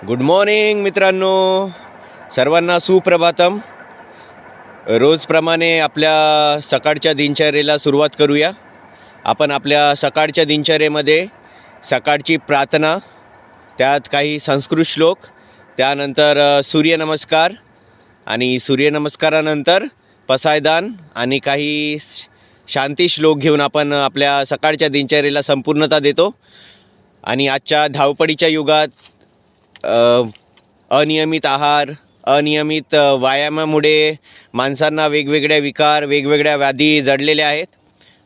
Good morning मित्रांनो, सर्वांना सुप्रभातम. रोजप्रमाणे आपल्या सकाळच्या दिनचर्येला सुरुवात करूया. आपण आपल्या सकाळच्या दिनचर्येमध्ये सकाळची प्रार्थना, त्यात काही संस्कृत श्लोक, त्यानंतर सूर्यनमस्कार आणि सूर्यनमस्कारानंतर पसायदान आणि काही शांती श्लोक घेऊन आपण आपल्या सकाळच्या दिनचर्येला संपूर्णता देतो. आणि आजच्या धावपळीच्या युगात अनियमित आहार, अनियमित व्यायामामुळे माणसांना वेगवेगळ्या विकार, वेगवेगळ्या व्याधी जडलेल्या आहेत.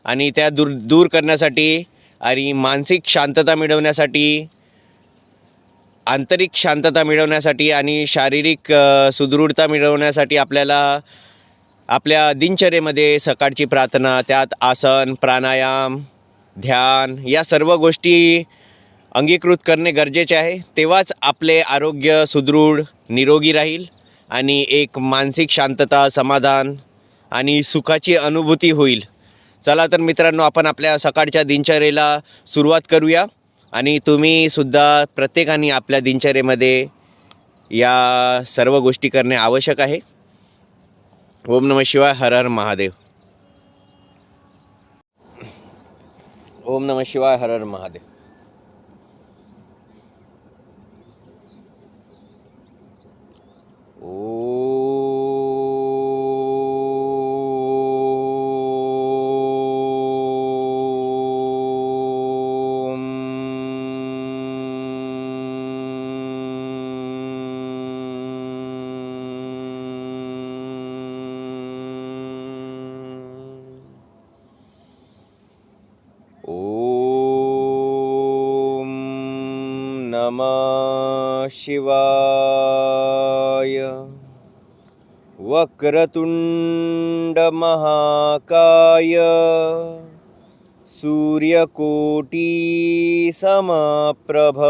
आणि त्या दूर करण्यासाठी आणि मानसिक शांतता मिळवण्यासाठी, आंतरिक शांतता मिळवण्यासाठी आणि शारीरिक सुदृढता मिळवण्यासाठी आपल्याला आपल्या दिनचर्येमध्ये सकाळची प्रार्थना, त्यात आसन, प्राणायाम, ध्यान या सर्व गोष्टी अंगीकृत करणे गरजेचे आहे. तेव्हाच आपले आरोग्य सुदृढ, निरोगी राहील आणि एक मानसिक शांतता, समाधान आणि सुखाची अनुभूती होईल. चला तर मित्रांनो, आपण आपल्या सकाळच्या दिनचर्येला सुरुवात करूया. आणि तुम्हीसुद्धा प्रत्येकाने आपल्या दिनचर्येमध्ये या सर्व गोष्टी करणे आवश्यक आहे. ओम नमः शिवाय. हर हर महादेव. ओम नमः शिवाय. हर हर महादेव. ओम नमः शिवाय. वक्रतुंड महाकाय, सूर्यकोटी समप्रभ,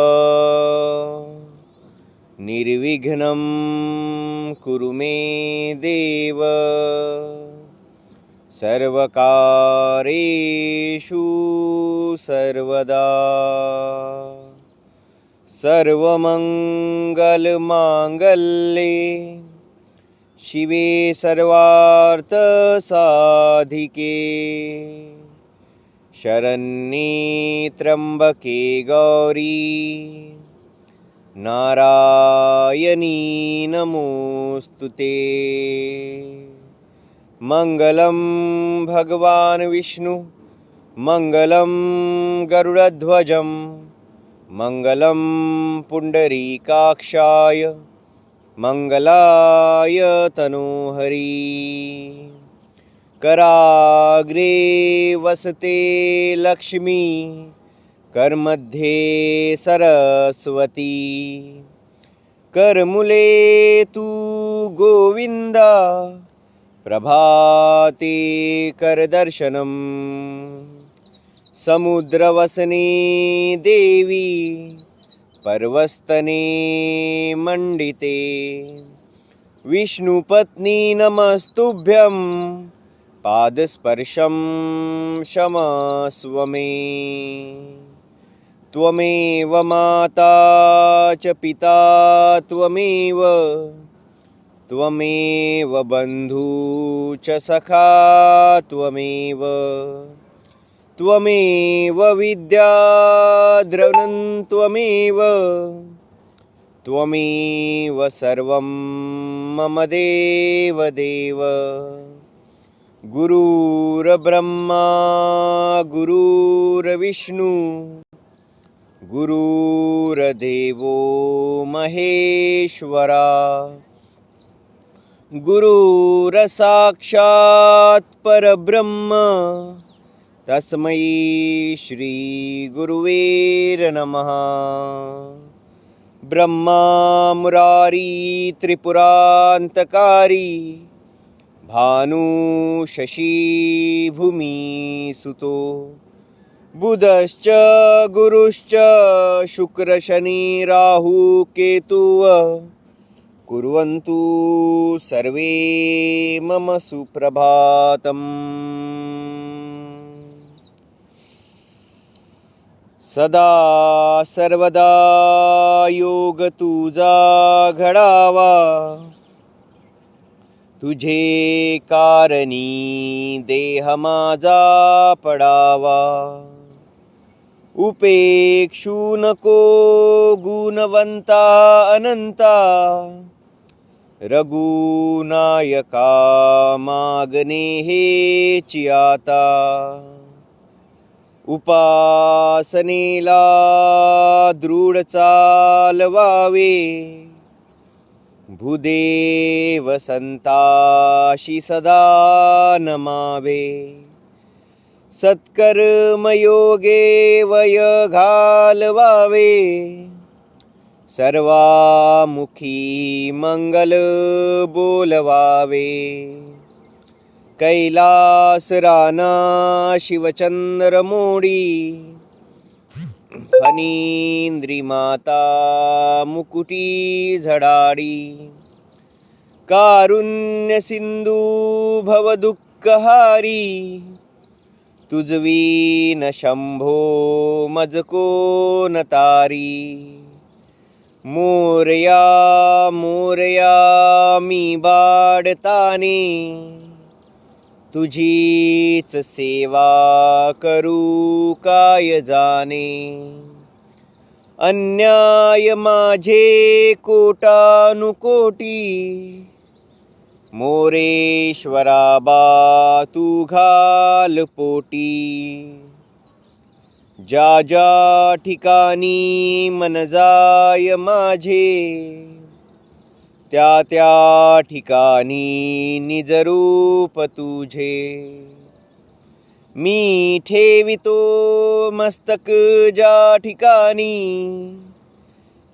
निर्विघ्नं कुरु मे देव, सर्वकारेषु सर्वदा. सर्वमंगलमांगल्ये शिवे सर्वार्थसाधिके, शरण्ये त्र्यंबके गौरी, नारायणी नमोस्तुते. मंगलम भगवान विष्णु, मंगलम गरुडध्वजं, मंगलम पुंडरीकाक्षाय, मंगलाय तनोहरी. कराग्रे वसते लक्ष्मी, करमध्ये सरस्वती, करमुले तू गोविंदा, प्रभाते करदर्शनम. समुद्रवसने देवी, पर्वस्तने मंडिते, विष्णुपत्नी नमस्तुभ्यं, पादस्पर्शं क्षमस्व मे. त्वमेव माता च पिता त्वमेव, त्वमेव बंधू च सखा त्वमेव, त्वमेव विद्या द्रवणं त्वमेव, त्वमेव सर्वं मम देव देव. गुरुर्ब्रह्मा गुरुर्विष्णु, गुरुर्देवो महेश्वरा, गुरुर्साक्षात् परब्रह्म, तस्मै श्री गुरुवे नमः. ब्रह्मा मुरारी त्रिपुरांतकारी, भानु शशी भूमी सुतो, बुधश्च गुरुश्च शुक्र शनि राहु केतुः, कुर्वन्तु सर्वे मम सुप्रभातम्. सदा सर्वदा योग तुझा घडावा, तुझे कारणी देह माझा पडावा. उपेक्षू नको गुणवंता अनंता, रघुनायका मागणे हेची आता. उपासनेला दृढ चालवावे, भूदेव संताशी सदा नमावे. सत्कर्मयोगे वय घालवावे, सर्वामुखी मंगल बोलवावे. कैलास राना शिवचंद्र मोडी, फणींद्री माता मुकुटी झडाडी. कारुण्य सिंधू भव दुःखहारी, तुझवीन शंभो मज कोण तारी. मोरया मोरया मी बाडताने, तुझीच सेवा करू काय जाणे. अन्याय माझे कोटानुकोटी, मोरेश्वरा बा तू घाल पोटी. ज्या ज्या ठिकाणी मन जाय माझे, त्या त्या ठिकाणी निजरूप तुझे. मी ठेवितो मस्तक ज्या ठिकाणी,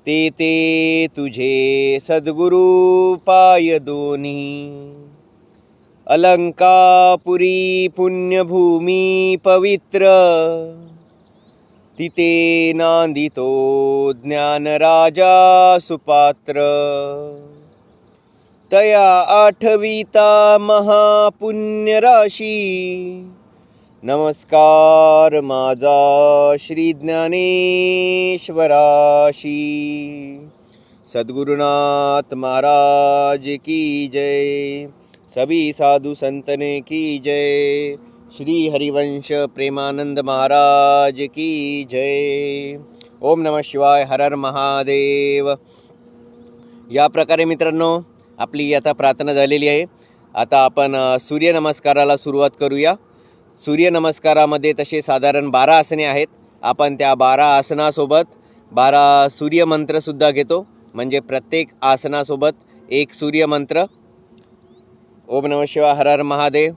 ते ते तुझे सद्गुरु पाय दोन्ही. अलंकापुरी पुण्यभूमी पवित्र, तिथे नांदितो ज्ञानराजा सुपात्र. तया आठविता महापुण्य राशी, नमस्कार माझा श्री ज्ञानेश्वराशी. सद्गुरुनाथ महाराज की जय. सभी साधु संतने की जय. श्री हरिवंश प्रेमानंद महाराज की जय. ओम नमः शिवाय. हर हर महादेव. या प्रकारे मित्रांनो आपली आता प्रार्थना झालेली आहे. आता आपण सूर्यनमस्काराला सुरुवात करूया. सूर्यनमस्कारामध्ये तसे साधारण 12 आसने आहेत. आपण त्या 12 आसनासोबत 12 सूर्यमंत्रसुद्धा घेतो, म्हणजे प्रत्येक आसनासोबत एक सूर्यमंत्र. ओम नमः शिवाय. हर हर महादेव.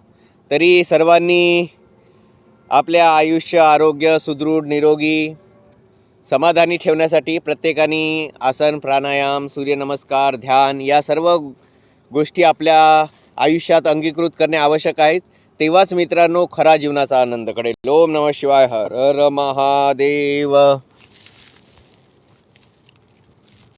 तरी सर्वांनी आपल्या आयुष्य आरोग्य सुदृढ निरोगी समाधानी ठेवण्यासाठी प्रत्येकाने आसन प्राणायाम सूर्यनमस्कार ध्यान या सर्व गोष्टी आपल्या आयुष्यात अंगीकृत करणे आवश्यक आहेत. तेव्हाच मित्रांनो खरा जीवनाचा आनंद कळेल. ओम नमः शिवाय. हर हर महादेव.